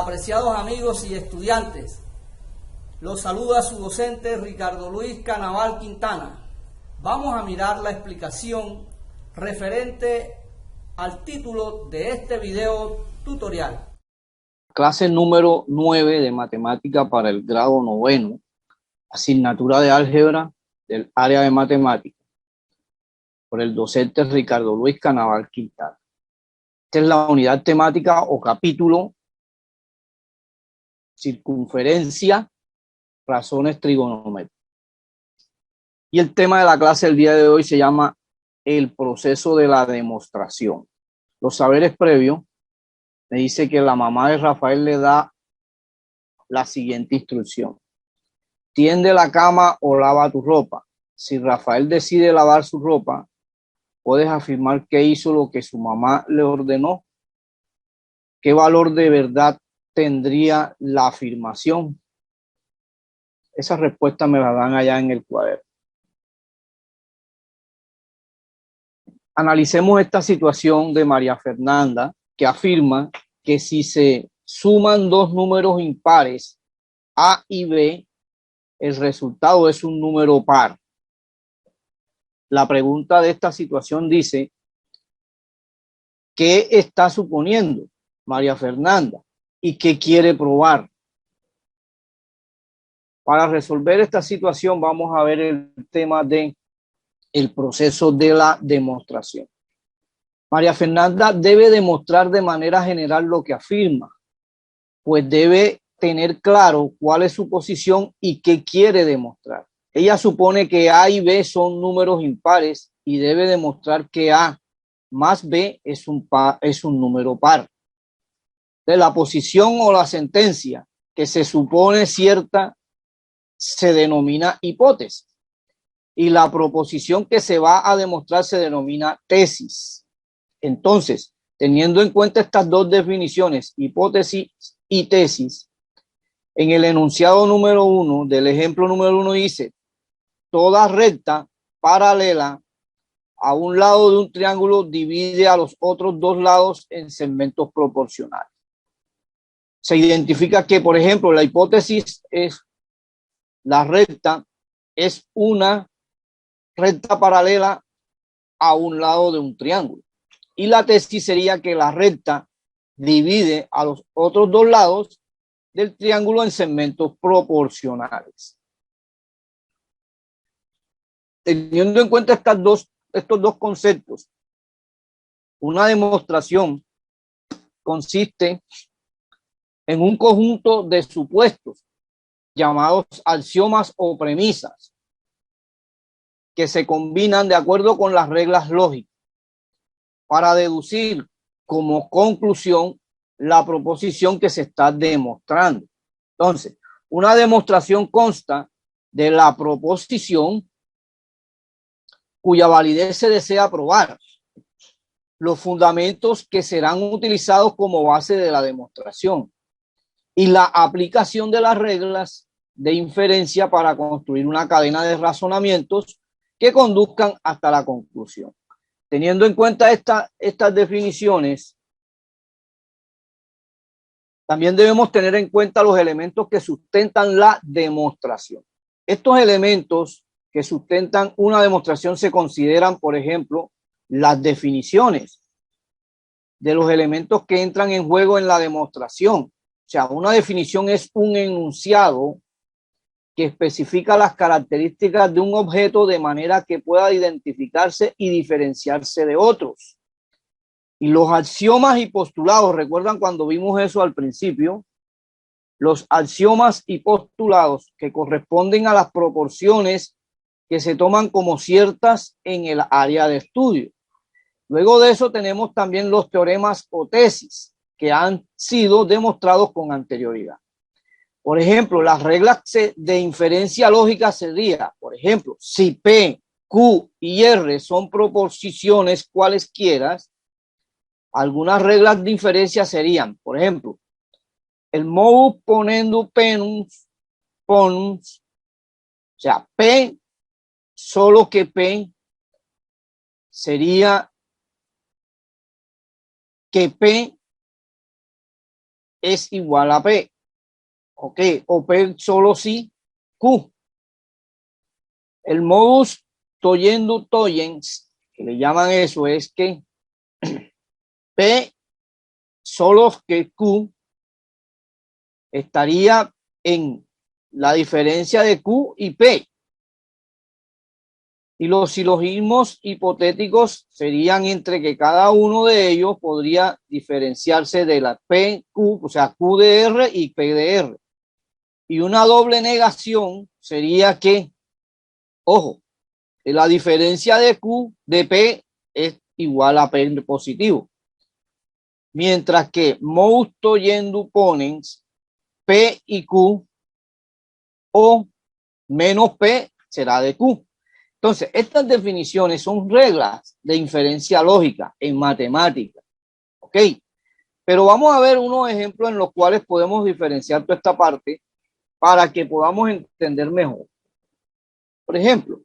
Apreciados amigos y estudiantes, los saluda su docente Ricardo Luis Canaval Quintana. Vamos a mirar la explicación referente al título de este video tutorial. Clase número 9 de matemática para el grado noveno, asignatura de álgebra del área de matemática, por el docente Ricardo Luis Canaval Quintana. Esta es la unidad temática o capítulo circunferencia, razones trigonométricas. Y el tema de la clase del día de hoy se llama el proceso de la demostración. Los saberes previos me dice que la mamá de Rafael le da la siguiente instrucción: tiende la cama o lava tu ropa. Si Rafael decide lavar su ropa, puedes afirmar que hizo lo que su mamá le ordenó. ¿Qué valor de verdad tendría la afirmación? Esa respuesta me la dan allá en el cuaderno. Analicemos esta situación de María Fernanda, que afirma que si se suman dos números impares, A y B, el resultado es un número par. La pregunta de esta situación dice: ¿qué está suponiendo María Fernanda y qué quiere probar? Para resolver esta situación vamos a ver el tema de el proceso de la demostración. María Fernanda debe demostrar de manera general lo que afirma, pues debe tener claro cuál es su posición y qué quiere demostrar. Ella supone que A y B son números impares y debe demostrar que A más B es un número par. De la posición o la sentencia que se supone cierta se denomina hipótesis y la proposición que se va a demostrar se denomina tesis. Entonces, teniendo en cuenta estas dos definiciones, hipótesis y tesis, en el enunciado número 1 del ejemplo número 1 dice: toda recta paralela a un lado de un triángulo divide a los otros dos lados en segmentos proporcionales. Se identifica que, por ejemplo, la hipótesis es la recta es una recta paralela a un lado de un triángulo. Y la tesis sería que la recta divide a los otros dos lados del triángulo en segmentos proporcionales. Teniendo en cuenta estos dos conceptos, una demostración consiste en un conjunto de supuestos llamados axiomas o premisas que se combinan de acuerdo con las reglas lógicas para deducir como conclusión la proposición que se está demostrando. Entonces, una demostración consta de la proposición cuya validez se desea probar, los fundamentos que serán utilizados como base de la demostración y la aplicación de las reglas de inferencia para construir una cadena de razonamientos que conduzcan hasta la conclusión. Teniendo en cuenta estas definiciones, también debemos tener en cuenta los elementos que sustentan la demostración. Estos elementos que sustentan una demostración se consideran, por ejemplo, las definiciones de los elementos que entran en juego en la demostración. O sea, una definición es un enunciado que especifica las características de un objeto de manera que pueda identificarse y diferenciarse de otros. Y los axiomas y postulados, ¿recuerdan cuando vimos eso al principio? Los axiomas y postulados que corresponden a las proporciones que se toman como ciertas en el área de estudio. Luego de eso tenemos también los teoremas o tesis que han sido demostrados con anterioridad. Por ejemplo, las reglas de inferencia lógica sería, por ejemplo, si P, Q y R son proposiciones cualesquiera, algunas reglas de inferencia serían, por ejemplo, el modus ponendum ponens, o sea, P, solo que P sería que P es igual a P. Ok, o P solo si Q. El modus tollens, que le llaman eso, es que P solo que Q estaría en la diferencia de Q y P. Y los silogismos hipotéticos serían entre que cada uno de ellos podría diferenciarse de la PQ, o sea, Q de R y P de R. Y una doble negación sería que, ojo, que la diferencia de Q de P es igual a P positivo. Mientras que most tollendo ponens, P y Q o menos P será de Q. Entonces, estas definiciones son reglas de inferencia lógica en matemática. ¿Ok? Pero vamos a ver unos ejemplos en los cuales podemos diferenciar toda esta parte para que podamos entender mejor. Por ejemplo,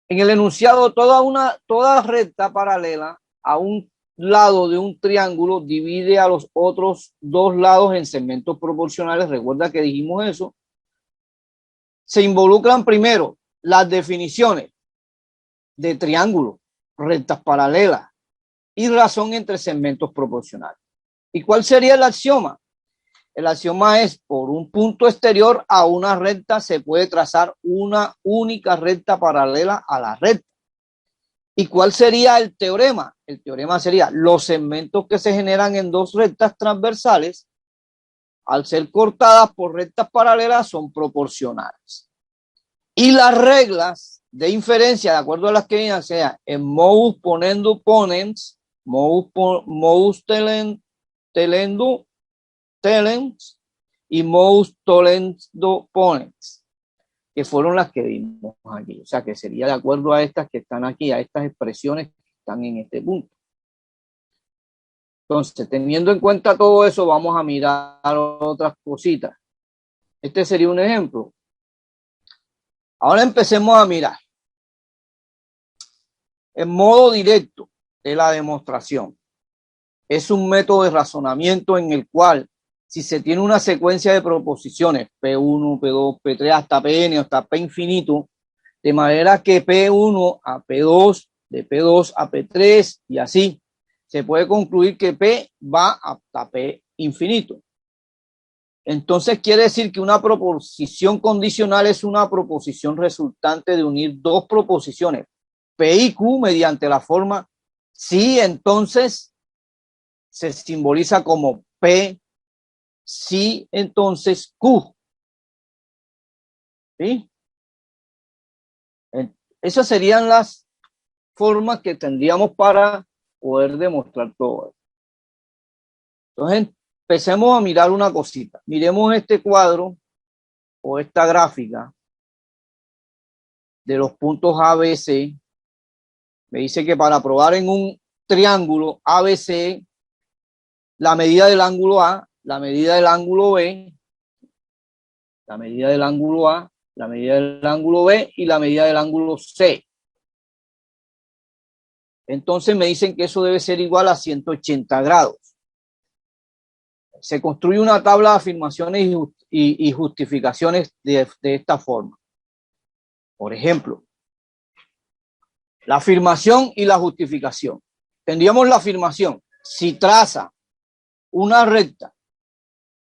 en el enunciado, toda recta paralela a un lado de un triángulo divide a los otros dos lados en segmentos proporcionales. Recuerda que dijimos eso. Se involucran primero las definiciones de triángulo, rectas paralelas y razón entre segmentos proporcionales. ¿Y cuál sería el axioma? El axioma es: por un punto exterior a una recta se puede trazar una única recta paralela a la recta. ¿Y cuál sería el teorema? El teorema sería: los segmentos que se generan en dos rectas transversales, al ser cortadas por rectas paralelas, son proporcionales. Y las reglas de inferencia, de acuerdo a las que digan, sea en modus ponendo ponens, modus telendo telens y modus tolendo ponens, que fueron las que vimos aquí. O sea, que sería de acuerdo a estas que están aquí, a estas expresiones que están en este punto. Entonces, teniendo en cuenta todo eso, vamos a mirar otras cositas. Este sería un ejemplo. Ahora empecemos a mirar el modo directo de la demostración. Es un método de razonamiento en el cual, si se tiene una secuencia de proposiciones P1, P2, P3 hasta Pn, hasta P infinito, de manera que P1 a P2, de P2 a P3 y así, se puede concluir que P va hasta P infinito. Entonces quiere decir que una proposición condicional es una proposición resultante de unir dos proposiciones P y Q mediante la forma si, entonces se simboliza como P, si, entonces Q. ¿Sí? Esas serían las formas que tendríamos para poder demostrar todo esto. Entonces, empecemos a mirar una cosita. Miremos este cuadro o esta gráfica de los puntos ABC. Me dice que para probar en un triángulo ABC, la medida del ángulo A, la medida del ángulo B, la medida del ángulo A, la medida del ángulo B y la medida del ángulo C. Entonces me dicen que eso debe ser igual a 180 grados. Se construye una tabla de afirmaciones y justificaciones de esta forma. Por ejemplo, la afirmación y la justificación. Tendríamos la afirmación: si traza una recta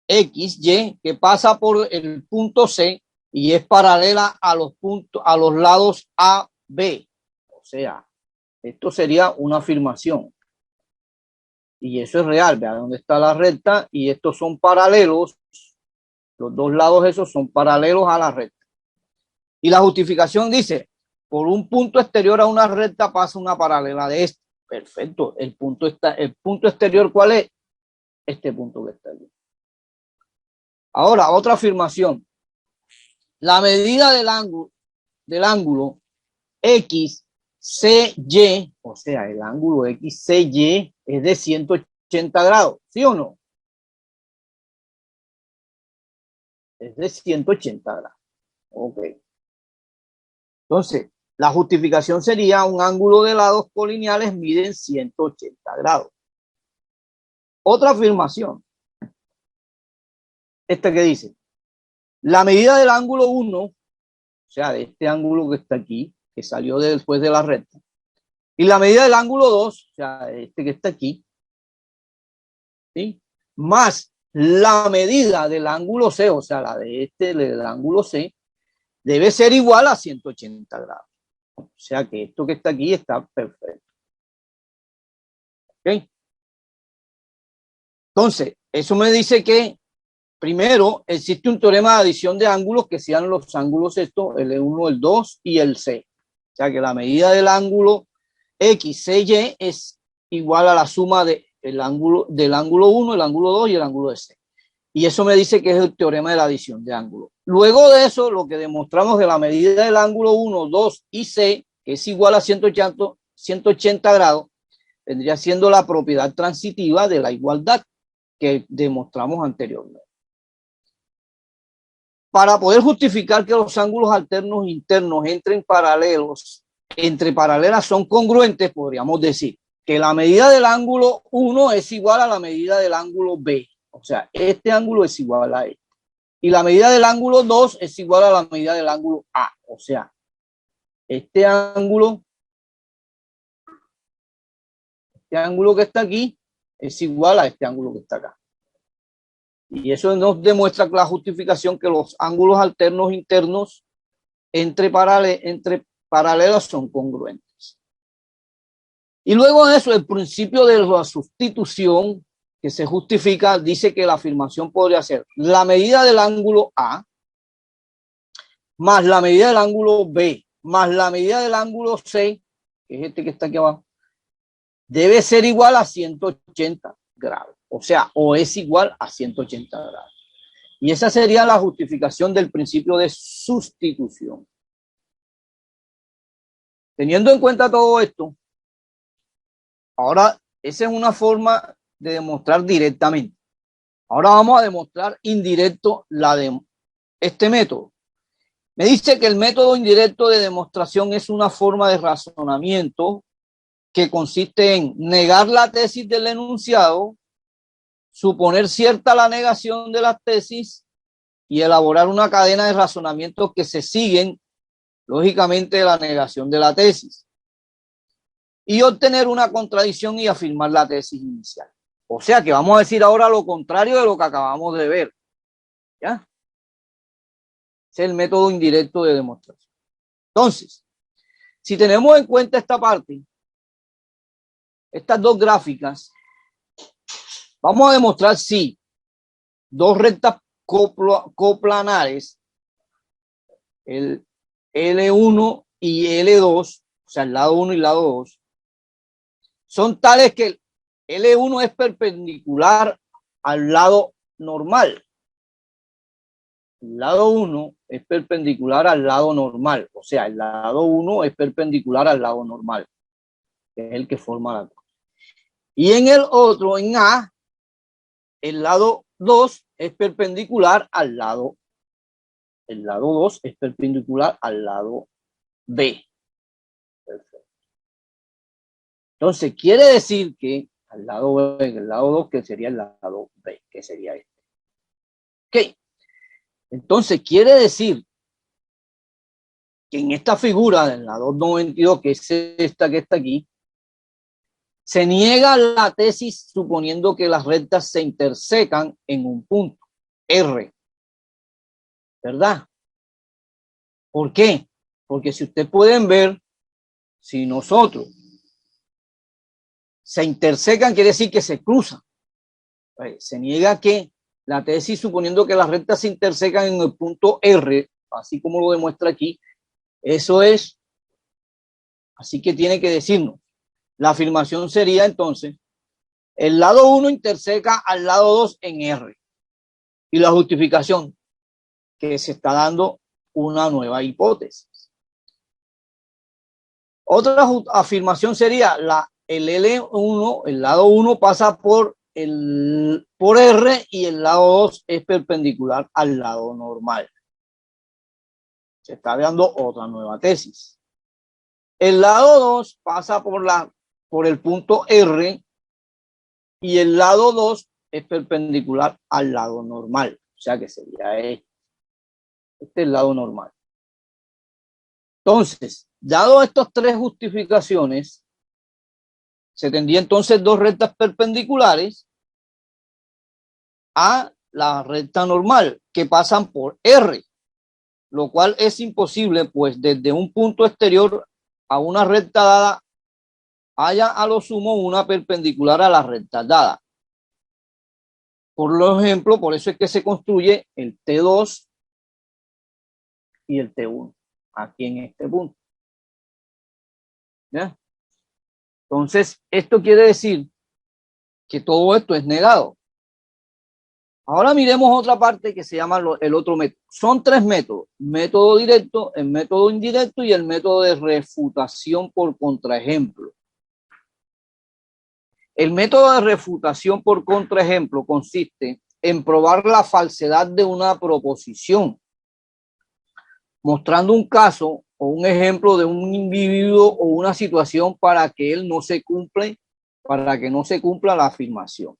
X, Y, que pasa por el punto C y es paralela a los lados A, B. O sea, esto sería una afirmación. Y eso es real. Vean dónde está la recta y estos son paralelos. Los dos lados esos son paralelos a la recta. Y la justificación dice: por un punto exterior a una recta pasa una paralela de este. Perfecto. El punto exterior, ¿cuál es? Este punto que está aquí. Ahora, otra afirmación. La medida del ángulo XCY, o sea, el ángulo XCY es de 180 grados, ¿sí o no? Es de 180 grados. Ok. Entonces, la justificación sería: un ángulo de lados colineales miden 180 grados. otra afirmación. Esta que dice, la medida del ángulo 1, o sea, de este ángulo que está aquí, que salió después de la recta, y la medida del ángulo 2, o sea, este que está aquí, ¿sí? Más la medida del ángulo C, o sea, la de este, del ángulo C, debe ser igual a 180 grados. O sea que esto que está aquí está perfecto. ¿Ok? Entonces, eso me dice que primero existe un teorema de adición de ángulos que sean los ángulos estos, el 1, el 2 y el C. O sea que la medida del ángulo X, C, Y es igual a la suma del ángulo 1, el ángulo 2 y el ángulo de C. Y eso me dice que es el teorema de la adición de ángulos. Luego de eso, lo que demostramos de la medida del ángulo 1, 2 y C, que es igual a 180 grados, vendría siendo la propiedad transitiva de la igualdad que demostramos anteriormente. Para poder justificar que los ángulos alternos internos entre paralelas son congruentes, podríamos decir que la medida del ángulo 1 es igual a la medida del ángulo B. O sea, este ángulo es igual a este. Y la medida del ángulo 2 es igual a la medida del ángulo A. O sea, este ángulo que está aquí es igual a este ángulo que está acá. Y eso nos demuestra la justificación que los ángulos alternos internos entre paralelas son congruentes. Y luego de eso, el principio de la sustitución que se justifica dice que la afirmación podría ser la medida del ángulo A más la medida del ángulo B más la medida del ángulo C, que es este que está aquí abajo, debe ser igual a 180 grados. O sea, o es igual a 180 grados. Y esa sería la justificación del principio de sustitución. Teniendo en cuenta todo esto, ahora esa es una forma de demostrar directamente. Ahora vamos a demostrar indirecto la de este método. Me dice que el método indirecto de demostración es una forma de razonamiento que consiste en negar la tesis del enunciado, suponer cierta la negación de la tesis y elaborar una cadena de razonamientos que se siguen, lógicamente, de la negación de la tesis y obtener una contradicción y afirmar la tesis inicial. O sea que vamos a decir ahora lo contrario de lo que acabamos de ver. ¿Ya? Es el método indirecto de demostración. Entonces, si tenemos en cuenta esta parte, estas dos gráficas, vamos a demostrar si dos rectas coplanares, el L1 y L2, o sea, el lado 1 y el lado 2, son tales que el L1 es perpendicular al lado normal. El lado 1 es perpendicular al lado normal, o sea, el lado 1 es perpendicular al lado normal, que es el que forma la cosa. Y en el otro, en A, el lado 2 es perpendicular al lado, el lado 2 es perpendicular al lado B. Perfecto. Entonces, quiere decir que al lado B, el lado 2, que sería el lado B, que sería este. Ok. Entonces, quiere decir que en esta figura del lado 92, que es esta que está aquí, se niega la tesis suponiendo que las rectas se intersecan en un punto, R. ¿Verdad? ¿Por qué? Porque si ustedes pueden ver, si nosotros se intersecan, quiere decir que se cruzan. Se niega que la tesis suponiendo que las rectas se intersecan en el punto R, así como lo demuestra aquí, eso es, así que tiene que decirnos. La afirmación sería entonces, el lado 1 interseca al lado 2 en R. Y la justificación, que se está dando una nueva hipótesis. Otra afirmación sería, el L1, el lado 1 pasa por R y el lado 2 es perpendicular al lado normal. Se está dando otra nueva tesis. El lado 2 pasa por el punto R y el lado 2 es perpendicular al lado normal, o sea que sería este. Este es el lado normal. Entonces, dado estas tres justificaciones, se tendría entonces dos rectas perpendiculares a la recta normal que pasan por R, lo cual es imposible, pues desde un punto exterior a una recta dada haya a lo sumo una perpendicular a la recta dada. Por ejemplo, por eso es que se construye el T2 y el T1 aquí en este punto. ¿Ya? Entonces, esto quiere decir que todo esto es negado. Ahora miremos otra parte que se llama el otro método. Son tres métodos: método directo, el método indirecto y el método de refutación por contraejemplo. El método de refutación por contraejemplo consiste en probar la falsedad de una proposición, mostrando un caso o un ejemplo de un individuo o una situación para que no se cumpla la afirmación.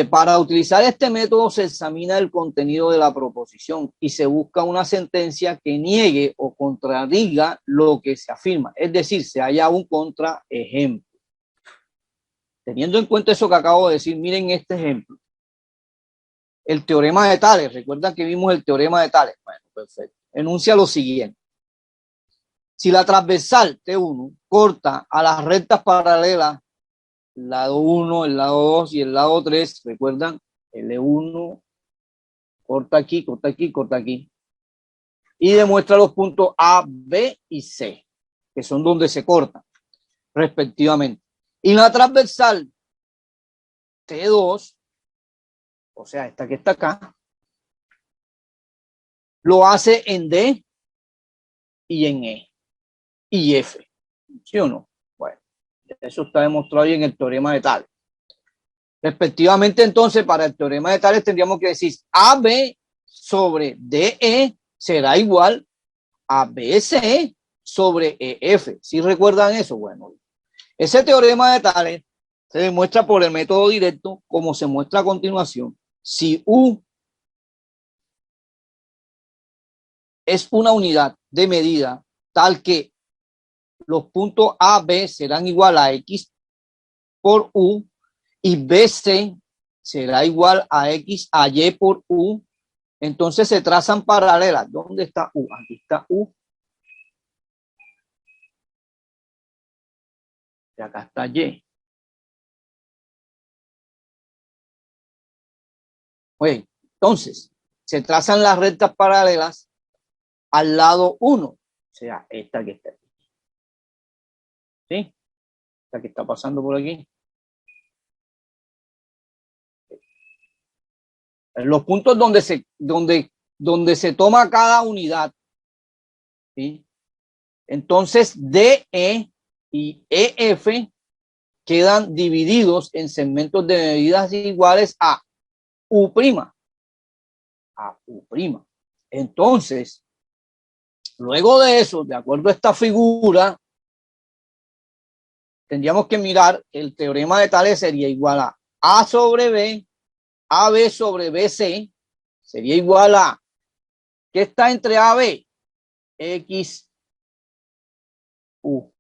Para utilizar este método se examina el contenido de la proposición y se busca una sentencia que niegue o contradiga lo que se afirma, es decir, se halla un contraejemplo. Teniendo en cuenta eso que acabo de decir, miren este ejemplo. El teorema de Tales, ¿recuerdan que vimos el teorema de Tales? Bueno, perfecto. Enuncia lo siguiente: si la transversal T1 corta a las rectas paralelas, el lado 1, el lado 2 y el lado 3, ¿recuerdan? L1 corta aquí, corta aquí, corta aquí. Y demuestra los puntos A, B y C, que son donde se cortan, respectivamente. Y la transversal T2, o sea, esta que está acá, lo hace en D y en E y F. ¿Sí o no? Bueno, eso está demostrado ahí en el teorema de Tales. Respectivamente, entonces, para el teorema de Tales tendríamos que decir AB sobre DE será igual a BC sobre EF. ¿Sí recuerdan eso? Bueno, ese teorema de Tales se demuestra por el método directo, como se muestra a continuación. Si U es una unidad de medida tal que los puntos A, B serán igual a X por U y BC será igual a X a Y por U, entonces se trazan paralelas. ¿Dónde está U? Aquí está U. Y acá está Y. Oye, entonces, se trazan las rectas paralelas al lado 1, o sea, esta que está aquí. ¿Sí? Esta que está pasando por aquí. En los puntos donde se toma cada unidad, ¿sí? Entonces DE y EF quedan divididos en segmentos de medidas iguales a U'. A U'. Entonces, luego de eso, de acuerdo a esta figura, tendríamos que mirar el teorema de Tales sería igual a sobre B, AB sobre BC, sería igual a, ¿qué está entre AB? X, U.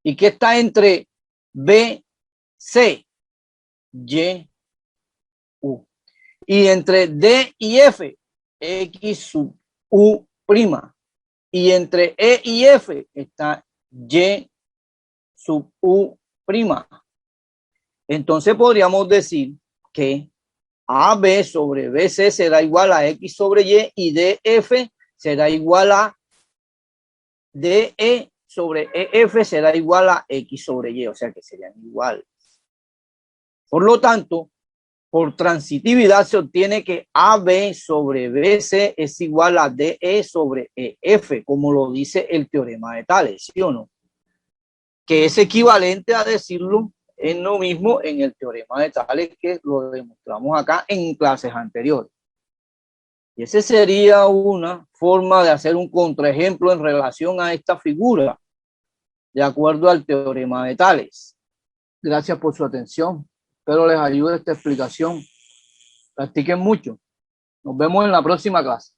¿Y qué está entre B, C? Y, U. Y entre D y F, X sub U'. Y entre E y F está Y sub U'. Entonces podríamos decir que AB sobre BC será igual a X sobre Y DF será igual a DE sobre EF será igual a X sobre Y, o sea que serían iguales. Por lo tanto, por transitividad se obtiene que AB sobre BC es igual a DE sobre EF, como lo dice el teorema de Tales, ¿sí o no? Que es equivalente a decirlo en lo mismo en el teorema de Tales, que lo demostramos acá en clases anteriores. Y esa sería una forma de hacer un contraejemplo en relación a esta figura, de acuerdo al teorema de Tales. Gracias por su atención. Espero les ayude esta explicación. Practiquen mucho. Nos vemos en la próxima clase.